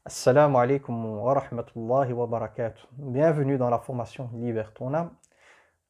Assalamu alaikum wa rahmatullahi wa barakatuh. Bienvenue dans la formation Libère ton âme.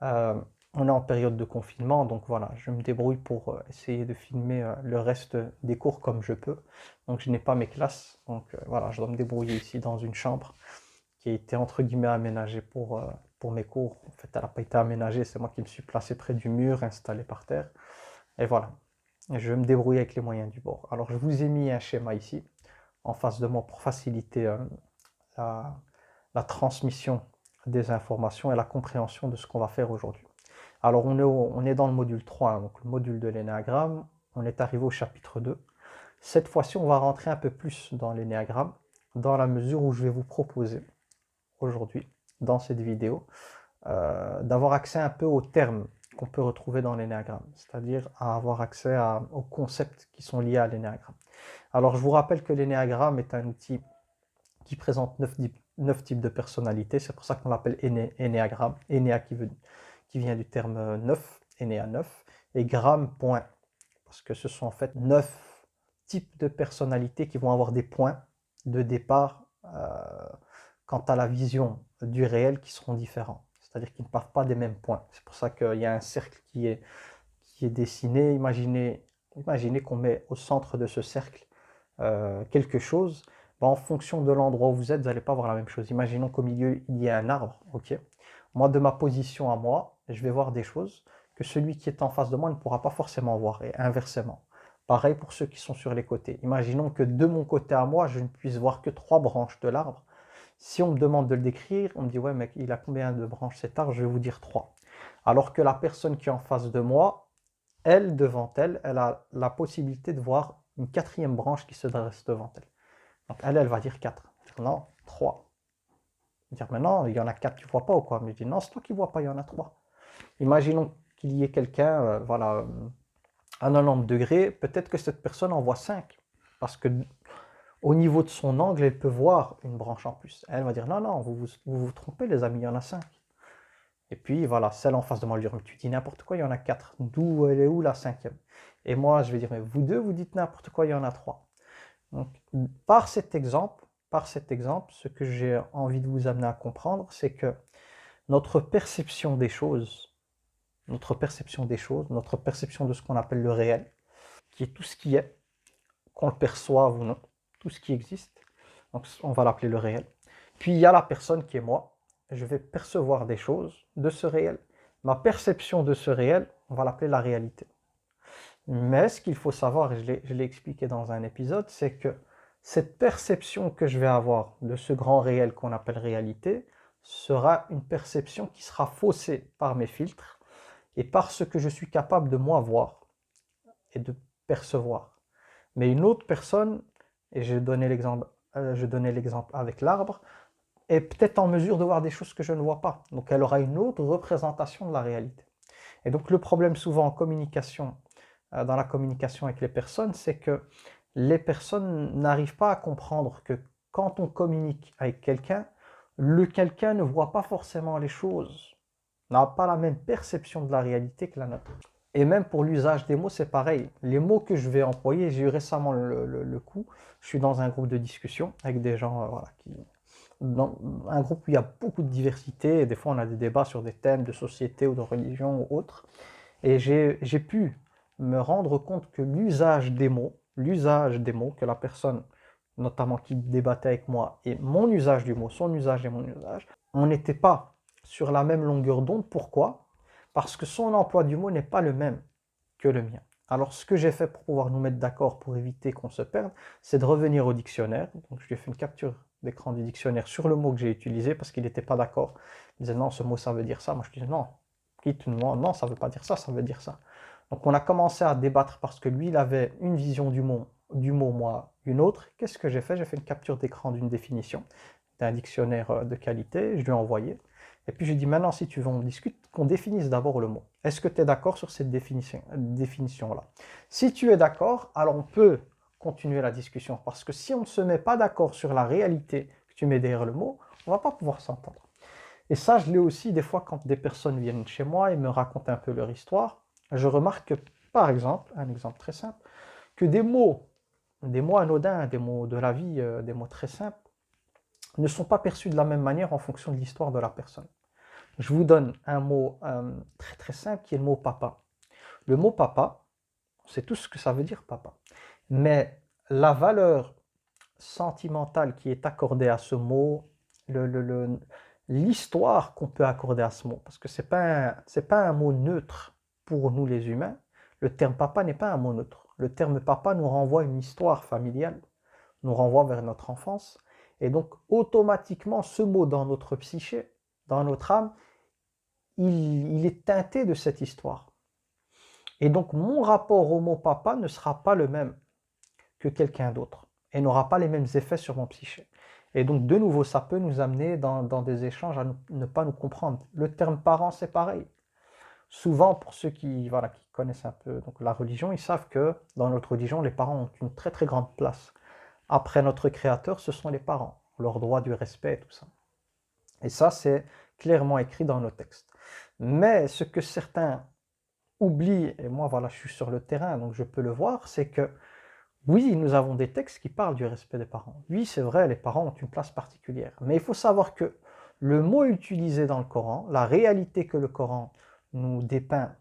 Euh, on est en période de confinement, donc voilà, je me débrouille pour essayer de filmer le reste des cours comme je peux. Donc je n'ai pas mes classes, donc voilà, je dois me débrouiller ici dans une chambre qui a été entre guillemets aménagée pour mes cours. En fait, elle n'a pas été aménagée, c'est moi qui me suis placé près du mur, installé par terre. Et voilà, je vais me débrouiller avec les moyens du bord. Alors je vous ai mis un schéma ici en face de moi pour faciliter la, la transmission des informations et la compréhension de ce qu'on va faire aujourd'hui. Alors on est dans le module 3, hein, donc le module de l'énéagramme. On est arrivé au chapitre 2. Cette fois-ci, on va rentrer un peu plus dans l'énéagramme, dans la mesure où je vais vous proposer aujourd'hui, dans cette vidéo, d'avoir accès un peu aux termes qu'on peut retrouver dans l'énéagramme, c'est-à-dire à avoir accès aux concepts qui sont liés à l'énéagramme. Alors je vous rappelle que l'énéagramme est un outil qui présente 9 types de personnalités. C'est pour ça qu'on l'appelle énéagramme. Énéa qui vient du terme 9, énéa 9, et gramme point, parce que ce sont en fait 9 types de personnalités qui vont avoir des points de départ quant à la vision du réel qui seront différents. C'est-à-dire qu'ils ne partent pas des mêmes points. C'est pour ça qu'il y a un cercle qui est dessiné. Imaginez qu'on met au centre de ce cercle quelque chose, ben, en fonction de l'endroit où vous êtes, vous n'allez pas voir la même chose. Imaginons qu'au milieu, il y a un arbre, ok. Moi, de ma position à moi, je vais voir des choses que celui qui est en face de moi ne pourra pas forcément voir, et inversement. Pareil pour ceux qui sont sur les côtés. Imaginons que de mon côté à moi, je ne puisse voir que 3 branches de l'arbre. Si on me demande de le décrire, on me dit, ouais, mec, il a combien de branches cet arbre? Je vais vous dire 3. Alors que la personne qui est en face de moi, elle, devant elle, elle a la possibilité de voir une quatrième branche qui se dresse devant elle. Donc elle va dire 4. Non, 3. Dire, mais non, il y en a 4, tu ne vois pas ou quoi? Mais je dis, non, c'est toi qui ne vois pas, il y en a 3. Imaginons qu'il y ait quelqu'un, voilà, à 90 degrés, peut-être que cette personne en voit 5. Parce que au niveau de son angle, elle peut voir une branche en plus. Elle va dire, non, non, vous trompez les amis, il y en a 5. Et puis voilà, celle en face de moi, elle lui dit, mais tu dis n'importe quoi, il y en a 4. D'où elle est où la cinquième? Et moi, je vais dire, mais vous deux, vous dites n'importe quoi, il y en a 3. Donc, par cet exemple, ce que j'ai envie de vous amener à comprendre, c'est que notre perception des choses, notre perception de ce qu'on appelle le réel, qui est tout ce qui est, qu'on le perçoive ou non, tout ce qui existe, donc on va l'appeler le réel. Puis il y a la personne qui est moi, je vais percevoir des choses de ce réel. Ma perception de ce réel, on va l'appeler la réalité. Mais ce qu'il faut savoir, et je l'ai expliqué dans un épisode, c'est que cette perception que je vais avoir de ce grand réel qu'on appelle réalité sera une perception qui sera faussée par mes filtres et par ce que je suis capable de moi voir et de percevoir. Mais une autre personne, et je donnais l'exemple avec l'arbre, est peut-être en mesure de voir des choses que je ne vois pas. Donc elle aura une autre représentation de la réalité. Et donc le problème souvent en communication, dans la communication avec les personnes, c'est que les personnes n'arrivent pas à comprendre que quand on communique avec quelqu'un, le quelqu'un ne voit pas forcément les choses, n'a pas la même perception de la réalité que la nôtre. Et même pour l'usage des mots, c'est pareil. Les mots que je vais employer, j'ai eu récemment le coup, je suis dans un groupe de discussion avec des gens voilà, dans un groupe où il y a beaucoup de diversité, et des fois on a des débats sur des thèmes de société ou de religion ou autres, et j'ai pu me rendre compte que l'usage des mots que la personne, notamment qui débattait avec moi, et mon usage du mot, son usage et mon usage, on n'était pas sur la même longueur d'onde. Pourquoi? Parce que son emploi du mot n'est pas le même que le mien. Alors ce que j'ai fait pour pouvoir nous mettre d'accord, pour éviter qu'on se perde, c'est de revenir au dictionnaire. Donc je lui ai fait une capture d'écran du dictionnaire sur le mot que j'ai utilisé parce qu'il n'était pas d'accord. Il disait non, ce mot ça veut dire ça. Moi je disais non, quitte-moi, non, ça ne veut pas dire ça, ça veut dire ça. Donc on a commencé à débattre parce que lui il avait une vision du mot, moi une autre. Qu'est-ce que j'ai fait? J'ai fait une capture d'écran d'une définition d'un dictionnaire de qualité, je lui ai envoyé. Et puis j'ai dit maintenant si tu veux on discute, qu'on définisse d'abord le mot. Est-ce que tu es d'accord sur cette définition-là? Si tu es d'accord, alors on peut continuer la discussion. Parce que si on ne se met pas d'accord sur la réalité que tu mets derrière le mot, on ne va pas pouvoir s'entendre. Et ça, je l'ai aussi des fois quand des personnes viennent chez moi et me racontent un peu leur histoire. Je remarque que, par exemple, un exemple très simple, que des mots des mots anodins, des mots de la vie, des mots très simples, ne sont pas perçus de la même manière en fonction de l'histoire de la personne. Je vous donne un mot très très simple qui est le mot papa. Le mot papa, c'est tout ce que ça veut dire papa. Mais la valeur sentimentale qui est accordée à ce mot, l'histoire qu'on peut accorder à ce mot, parce que c'est pas un mot neutre pour nous les humains. Le terme papa n'est pas un mot neutre. Le terme papa nous renvoie à une histoire familiale, nous renvoie vers notre enfance. Et donc, automatiquement, ce mot dans notre psyché, dans notre âme, il est teinté de cette histoire. Et donc, mon rapport au mot papa ne sera pas le même que quelqu'un d'autre et n'aura pas les mêmes effets sur mon psyché. Et donc, de nouveau, ça peut nous amener dans des échanges à ne pas nous comprendre. Le terme parent, c'est pareil. Souvent, pour ceux qui connaissent un peu donc, la religion, ils savent que dans notre religion, les parents ont une très très grande place. Après notre Créateur, ce sont les parents, leur droit du respect et tout ça. Et ça, c'est clairement écrit dans nos textes. Mais ce que certains oublient, et moi, je suis sur le terrain, donc je peux le voir, c'est que oui, nous avons des textes qui parlent du respect des parents. Oui, c'est vrai, les parents ont une place particulière. Mais il faut savoir que le mot utilisé dans le Coran, la réalité que le Coran nous dépeint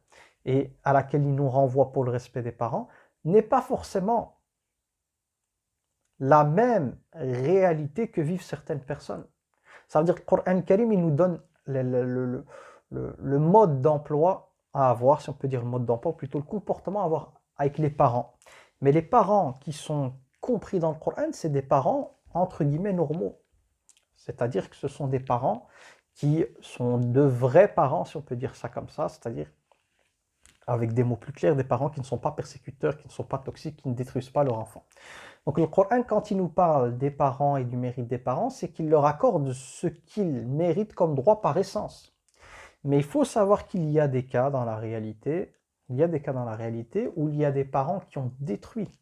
et à laquelle il nous renvoie pour le respect des parents, n'est pas forcément la même réalité que vivent certaines personnes. Ça veut dire que le Coran Karim, il nous donne le mode d'emploi à avoir, si on peut dire le mode d'emploi, plutôt le comportement à avoir avec les parents. Mais les parents qui sont compris dans le Coran, c'est des parents entre guillemets normaux. C'est-à-dire que ce sont des parents qui sont de vrais parents, si on peut dire ça comme ça, c'est-à-dire avec des mots plus clairs, des parents qui ne sont pas persécuteurs, qui ne sont pas toxiques, qui ne détruisent pas leur enfant. Donc le Coran, quand il nous parle des parents et du mérite des parents, c'est qu'il leur accorde ce qu'ils méritent comme droit par essence. Mais il faut savoir qu'il y a des cas dans la réalité, où il y a des parents qui ont détruit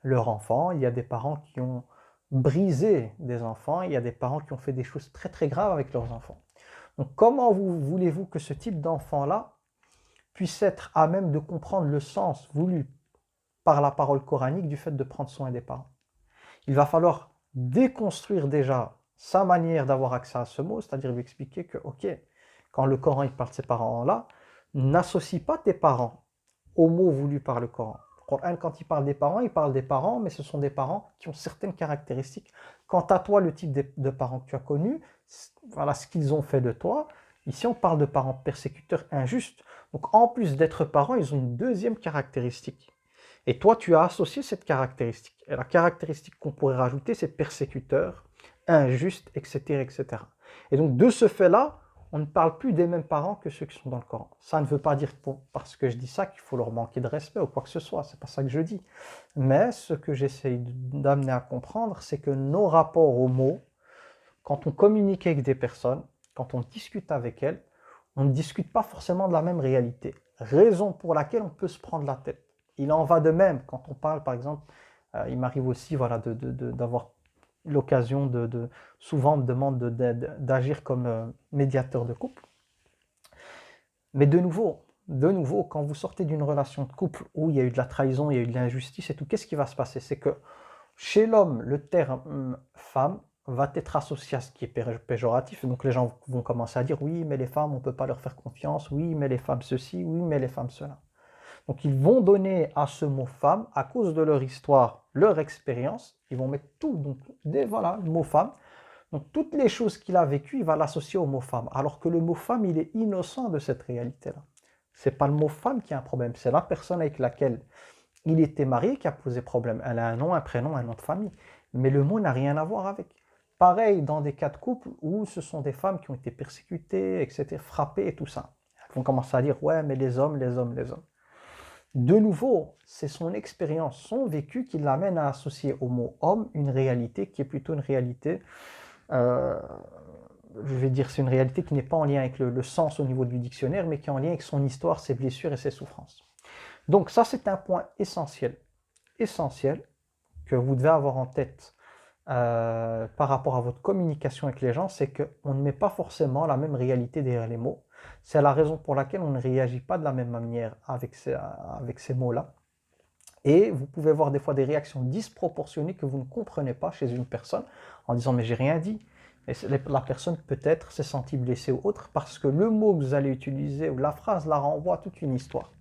leur enfant, il y a des parents qui ont brisé des enfants, il y a des parents qui ont fait des choses très très graves avec leurs enfants. Donc comment voulez-vous que ce type d'enfant-là puisse être à même de comprendre le sens voulu par la parole coranique du fait de prendre soin des parents? Il va falloir déconstruire déjà sa manière d'avoir accès à ce mot, c'est-à-dire lui expliquer que, ok, quand le Coran il parle de ces parents-là, n'associe pas tes parents au mot voulu par le Coran. Le Coran, quand il parle des parents, mais ce sont des parents qui ont certaines caractéristiques. Quant à toi, le type de parents que tu as connu, voilà ce qu'ils ont fait de toi. Ici, on parle de parents persécuteurs injustes. Donc, en plus d'être parents, ils ont une deuxième caractéristique. Et toi, tu as associé cette caractéristique. Et la caractéristique qu'on pourrait rajouter, c'est persécuteur, injuste, etc., etc. Et donc, de ce fait-là, on ne parle plus des mêmes parents que ceux qui sont dans le Coran. Ça ne veut pas dire, parce que je dis ça, qu'il faut leur manquer de respect ou quoi que ce soit. C'est pas ça que je dis. Mais ce que j'essaye d'amener à comprendre, c'est que nos rapports aux mots, quand on communique avec des personnes, quand on discute avec elles, on ne discute pas forcément de la même réalité. Raison pour laquelle on peut se prendre la tête. Il en va de même quand on parle, par exemple, il m'arrive aussi d'avoir l'occasion souvent on me demande d'agir comme médiateur de couple. Mais de nouveau, quand vous sortez d'une relation de couple où il y a eu de la trahison, il y a eu de l'injustice et tout, qu'est-ce qui va se passer? C'est que chez l'homme, le terme femme va être associé à ce qui est péjoratif. Et donc les gens vont commencer à dire oui, mais les femmes, on ne peut pas leur faire confiance. Oui, mais les femmes ceci. Oui, mais les femmes cela. Donc ils vont donner à ce mot femme, à cause de leur histoire, leur expérience, ils vont mettre tout, donc voilà, le mot femme. Donc toutes les choses qu'il a vécues, il va l'associer au mot femme. Alors que le mot femme, il est innocent de cette réalité-là. C'est pas le mot femme qui a un problème, c'est la personne avec laquelle il était marié qui a posé problème. Elle a un nom, un prénom, un nom de famille. Mais le mot n'a rien à voir avec. Pareil dans des cas de couple où ce sont des femmes qui ont été persécutées, etc., frappées et tout ça. Elles vont commencer à dire ouais, mais les hommes, les hommes, les hommes. De nouveau, c'est son expérience, son vécu qui l'amène à associer au mot homme une réalité qui est plutôt une réalité, je vais dire, c'est une réalité qui n'est pas en lien avec le sens au niveau du dictionnaire, mais qui est en lien avec son histoire, ses blessures et ses souffrances. Donc ça, c'est un point essentiel que vous devez avoir en tête par rapport à votre communication avec les gens, c'est qu'on ne met pas forcément la même réalité derrière les mots. C'est la raison pour laquelle on ne réagit pas de la même manière avec ces mots-là. Et vous pouvez voir des fois des réactions disproportionnées que vous ne comprenez pas chez une personne en disant mais j'ai rien dit. Et la personne peut-être s'est sentie blessée ou autre parce que le mot que vous allez utiliser ou la phrase la renvoie à toute une histoire.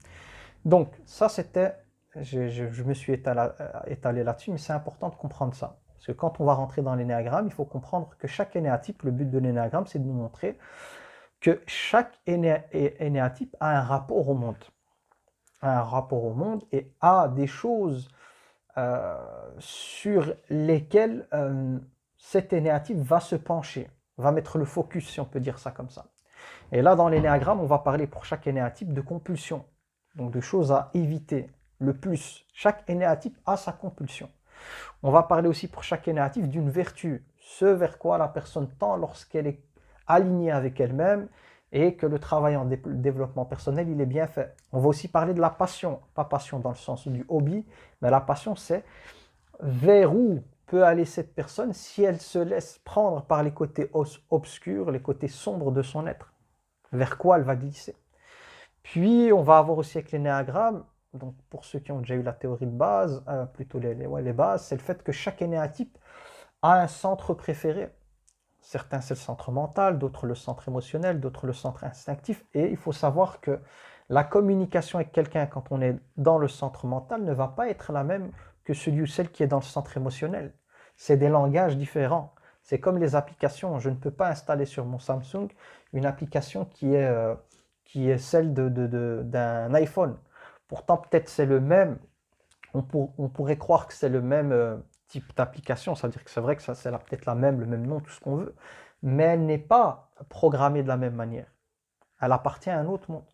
Donc ça c'était, je me suis étalé là-dessus, mais c'est important de comprendre ça. Parce que quand on va rentrer dans l'énéagramme, il faut comprendre que chaque énéatype, le but de l'énéagramme, c'est de nous montrer que chaque énéatype a un rapport au monde. A un rapport au monde et a des choses sur lesquelles cet énéatype va se pencher, va mettre le focus, si on peut dire ça comme ça. Et là, dans l'énéagramme, on va parler pour chaque énéatype de compulsion, donc de choses à éviter le plus. Chaque énéatype a sa compulsion. On va parler aussi pour chaque énéatype d'une vertu, ce vers quoi la personne tend lorsqu'elle est alignée avec elle-même et que le travail en développement personnel, il est bien fait. On va aussi parler de la passion, pas passion dans le sens du hobby, mais la passion, c'est vers où peut aller cette personne si elle se laisse prendre par les côtés obscurs, les côtés sombres de son être. Vers quoi elle va glisser. Puis, on va avoir aussi avec l'énéagramme, donc pour ceux qui ont déjà eu la théorie de base, plutôt les bases, c'est le fait que chaque énéatype a un centre préféré. Certains, c'est le centre mental, d'autres le centre émotionnel, d'autres le centre instinctif. Et il faut savoir que la communication avec quelqu'un quand on est dans le centre mental ne va pas être la même que celui ou celle qui est dans le centre émotionnel. C'est des langages différents. C'est comme les applications. Je ne peux pas installer sur mon Samsung une application qui est celle d'un iPhone. Pourtant, peut-être c'est le même. On pourrait croire que c'est le même type d'application, ça veut dire que c'est vrai que c'est peut-être le même nom, tout ce qu'on veut, mais elle n'est pas programmée de la même manière. Elle appartient à un autre monde.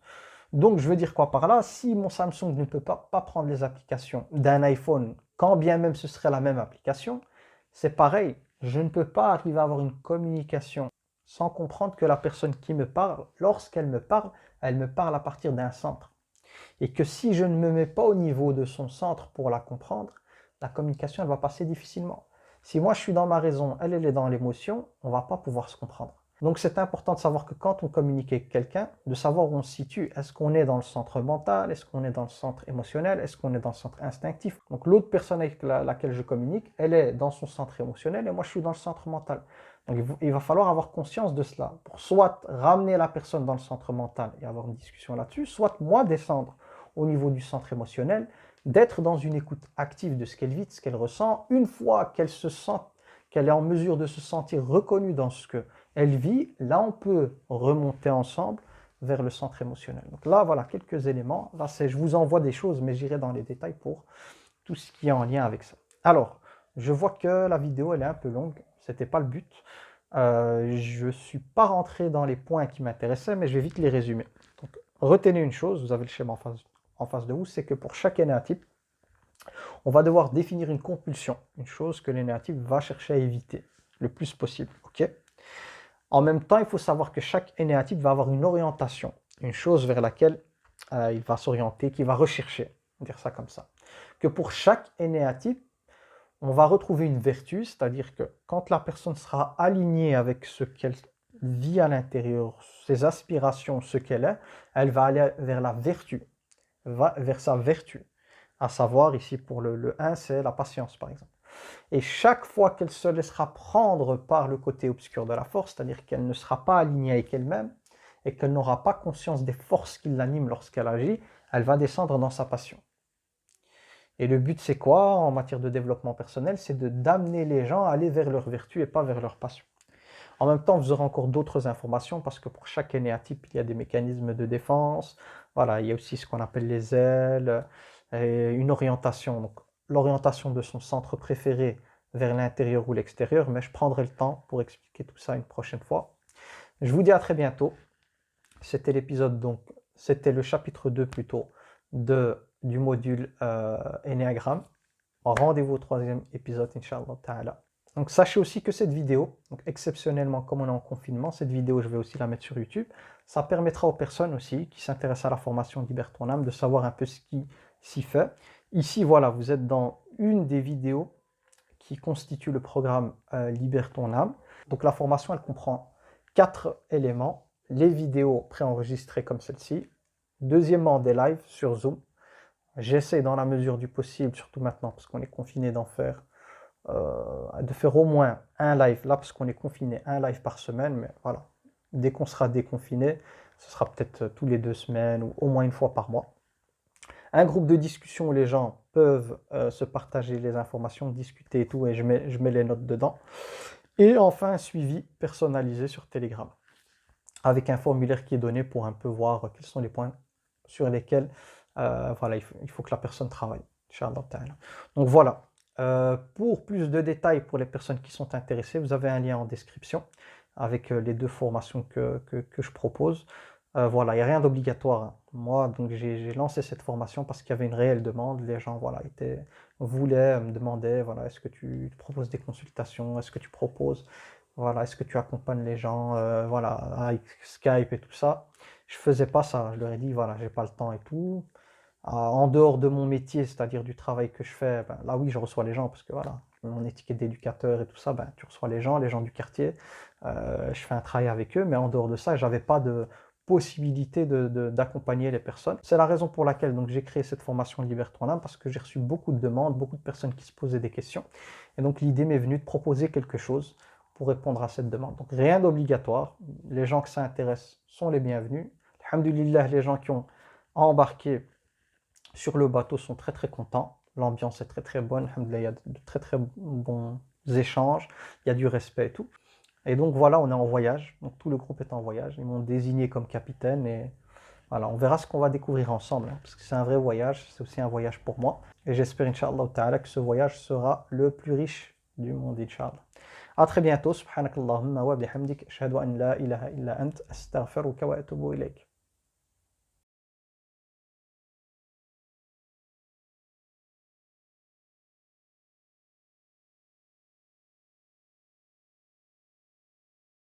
Donc, je veux dire quoi par là? Si mon Samsung ne peut pas prendre les applications d'un iPhone, quand bien même ce serait la même application, c'est pareil. Je ne peux pas arriver à avoir une communication sans comprendre que la personne qui me parle, lorsqu'elle me parle, elle me parle à partir d'un centre. Et que si je ne me mets pas au niveau de son centre pour la comprendre, la communication, elle va passer difficilement. Si moi, je suis dans ma raison, elle est dans l'émotion, on ne va pas pouvoir se comprendre. Donc, c'est important de savoir que quand on communique avec quelqu'un, de savoir où on se situe. Est-ce qu'on est dans le centre mental? Est-ce qu'on est dans le centre émotionnel? Est-ce qu'on est dans le centre instinctif? Donc, l'autre personne avec laquelle je communique, elle est dans son centre émotionnel et moi, je suis dans le centre mental. Donc, il va falloir avoir conscience de cela pour soit ramener la personne dans le centre mental et avoir une discussion là-dessus, soit moi descendre au niveau du centre émotionnel, d'être dans une écoute active de ce qu'elle vit, de ce qu'elle ressent. Une fois qu'elle se sent, qu'elle est en mesure de se sentir reconnue dans ce qu'elle vit, là on peut remonter ensemble vers le centre émotionnel. Donc là, voilà quelques éléments. Là, je vous envoie des choses, mais j'irai dans les détails pour tout ce qui est en lien avec ça. Alors, je vois que la vidéo, elle est un peu longue. Ce n'était pas le but. Je ne suis pas rentré dans les points qui m'intéressaient, mais je vais vite les résumer. Donc, retenez une chose, vous avez le schéma en face de vous, c'est que pour chaque énéatype, on va devoir définir une compulsion, une chose que l'énéatype va chercher à éviter le plus possible. Okay. En même temps, il faut savoir que chaque énéatype va avoir une orientation, une chose vers laquelle il va s'orienter, qu'il va rechercher, dire ça comme ça. Que pour chaque énéatype, on va retrouver une vertu, c'est-à-dire que quand la personne sera alignée avec ce qu'elle vit à l'intérieur, ses aspirations, ce qu'elle est, elle va aller vers la vertu, vers sa vertu. À savoir, ici pour le 1, c'est la patience par exemple. Et chaque fois qu'elle se laissera prendre par le côté obscur de la force, c'est-à-dire qu'elle ne sera pas alignée avec elle-même et qu'elle n'aura pas conscience des forces qui l'animent lorsqu'elle agit, elle va descendre dans sa passion. Et le but, c'est quoi en matière de développement personnel? C'est d'amener les gens à aller vers leur vertu et pas vers leur passion. En même temps, vous aurez encore d'autres informations parce que pour chaque énéatype, il y a des mécanismes de défense. Voilà, il y a aussi ce qu'on appelle les ailes, et une orientation. Donc, l'orientation de son centre préféré vers l'intérieur ou l'extérieur, mais je prendrai le temps pour expliquer tout ça une prochaine fois. Je vous dis à très bientôt. C'était l'épisode, donc, c'était le chapitre 2 plutôt du module Enneagramme. Rendez-vous au 3e épisode, Inch'Allah Ta'ala. Donc sachez aussi que cette vidéo, donc exceptionnellement comme on est en confinement, cette vidéo je vais aussi la mettre sur YouTube. Ça permettra aux personnes aussi qui s'intéressent à la formation Libère ton âme de savoir un peu ce qui s'y fait. Ici voilà, vous êtes dans une des vidéos qui constitue le programme Libère ton âme. Donc la formation elle comprend 4 éléments. Les vidéos préenregistrées comme celle-ci. Deuxièmement des lives sur Zoom. J'essaie dans la mesure du possible, surtout maintenant parce qu'on est confiné, de faire au moins un live, là parce qu'on est confiné, un live par semaine, mais voilà, dès qu'on sera déconfiné, ce sera peut-être tous les 2 semaines ou au moins une fois par mois. Un groupe de discussion où les gens peuvent se partager les informations, discuter et tout, et je mets les notes dedans. Et enfin, un suivi personnalisé sur Telegram, avec un formulaire qui est donné pour un peu voir quels sont les points sur lesquels voilà, il faut que la personne travaille. Inch'Allah ta'ala. Donc voilà. Pour plus de détails pour les personnes qui sont intéressées, vous avez un lien en description avec les deux formations que je propose. Voilà, il n'y a rien d'obligatoire, hein. Moi, donc j'ai lancé cette formation parce qu'il y avait une réelle demande. Les gens, voilà, voulaient, me demandaient, voilà, est-ce que tu proposes des consultations? Est-ce que tu proposes, voilà, est-ce que tu accompagnes les gens, voilà, avec Skype et tout ça? Je faisais pas ça. Je leur ai dit, voilà, j'ai pas le temps et tout. En dehors de mon métier, c'est-à-dire du travail que je fais, ben, là oui, je reçois les gens parce que voilà, mon étiquette d'éducateur et tout ça, ben, tu reçois les gens du quartier, je fais un travail avec eux, mais en dehors de ça, j'avais pas de possibilité d'accompagner les personnes. C'est la raison pour laquelle donc j'ai créé cette formation Liberté en âme parce que j'ai reçu beaucoup de demandes, beaucoup de personnes qui se posaient des questions. Et donc l'idée m'est venue de proposer quelque chose pour répondre à cette demande. Donc rien d'obligatoire, les gens que ça intéresse sont les bienvenus. Alhamdulillah, les gens qui ont embarqué sur le bateau sont très très contents. L'ambiance est très très bonne. Alhamdoulilah, il y a de très très bons échanges. Il y a du respect et tout. Et donc voilà, on est en voyage. Donc tout le groupe est en voyage. Ils m'ont désigné comme capitaine. Et voilà, on verra ce qu'on va découvrir ensemble, hein, parce que c'est un vrai voyage. C'est aussi un voyage pour moi. Et j'espère, Inch'Allah Ta'ala, que ce voyage sera le plus riche du monde, Inch'Allah. À très bientôt. Subhanakallahumma wa bihamdik. Ashhadu an la ilaha illa ant. Astaghfiruka wa atubu ilayk.